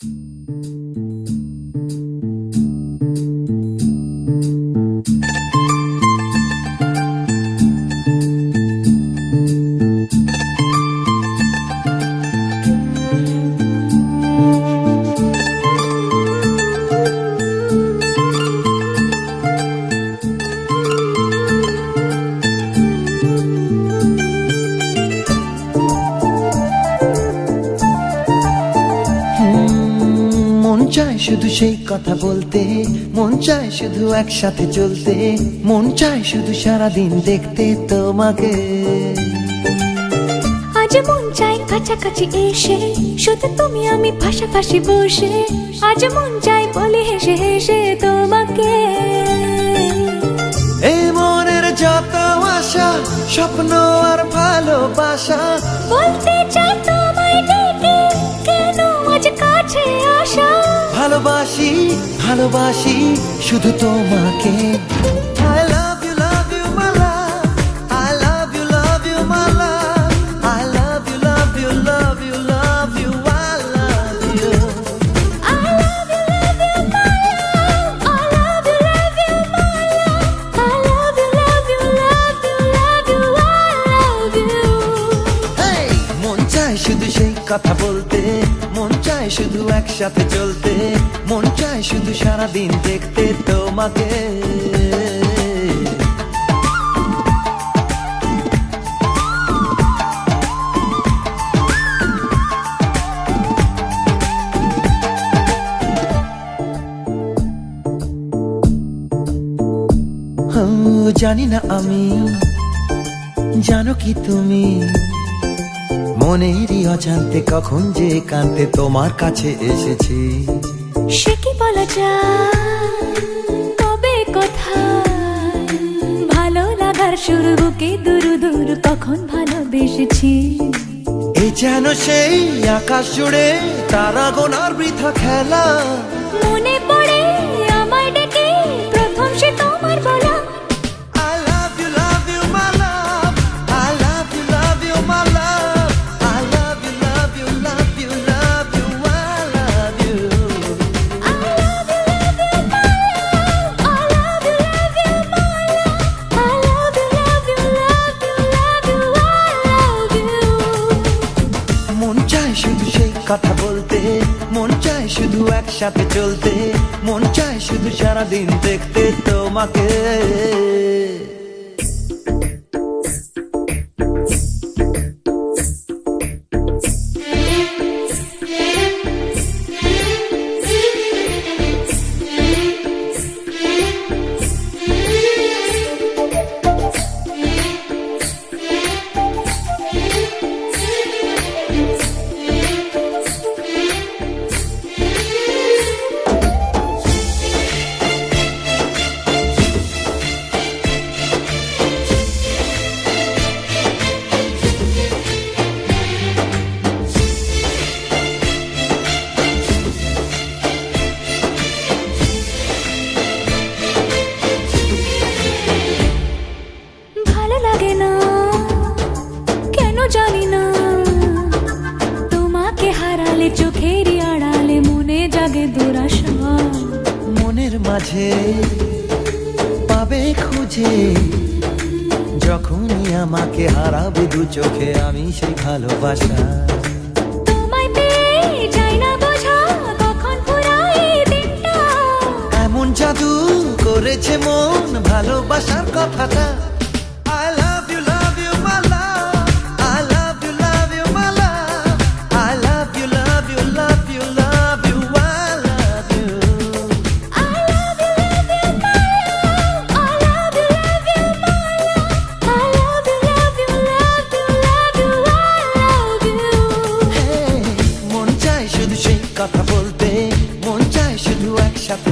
মন চায় শুধু সেই কথা বলতে, মন চায় শুধু একসাথে চলতে, মন চায় শুধু সারাদিন দেখতে তোমাকে। আজ মন চায় কাছাকাছি এসে, শুধু তুমি আমি পাশাপাশি বসে, আজ মন চায় বলে হেসে হেসে তোমাকে। এই মনের যত আশা, স্বপ্ন আর ভালোবাসা, বলতে চাই তোমায় ডেকে, কেন আজ কাছে আসা। ভালোবাসি ভালোবাসি শুধু তোমাকে। I love you my love, I love you my love, I love you love you love you love you, I love you. I love you my love, I love you my love, I love you love you love you love you, I love you. Hey! মন চায় শুধু সেই কথা বলতে, মন চায় শুধু একসাথে চলতে, মন চায় শুধু সারাদিন দেখতে তোমাকে। জানি না আমি, জানো কি তুমি, মনেরই অজান্তে কখন যে কান্তে তোমার কাছে এসেছি। সে কি বলা যায় তবে কোথায়, ভালো লাগার শুরু বুকে দূর দূর কখন ভালোবেসেছি। এ যেন সেই আকাশ জুড়ে তারা গোনার বৃথা খেলা, মনে পড়ে আমায় ডেকে প্রথম সে তোমার বলা। I love you my love, I love you my love, I love you love you love you love you, I love you. I love you my love, I love you my love, I love you love you love you love you, I love you. মন চায় শুধু সেই কথা বলতে, মন চায় শুধু একসাথে চলতে, মন চায় শুধু সারাদিন দেখতে তোমাকে। ভালো লাগে না কেন জানি না, তোমাকে হারালে চোখেরই আড়ালে মনে জাগে দুরাশা। মনের মাঝে পাবে খুঁজে, যখনই আমাকে হারাবে দু চোখে আমি সেই ভালোবাসা। তোমায় পেয়ে যাই না বোঝা কখন ফুরায় দিনটা, এমন জাদু করেছে মন ভালোবাসার কথাটা। I love you my love, I love you my love, I love you love you love you love you, I love you. I love you my love, I love you my love, I love you love you love you love you, I love you. Hey! মন চায় শুধু সেই কথা বলতে, মন চায় শুধু একসাথে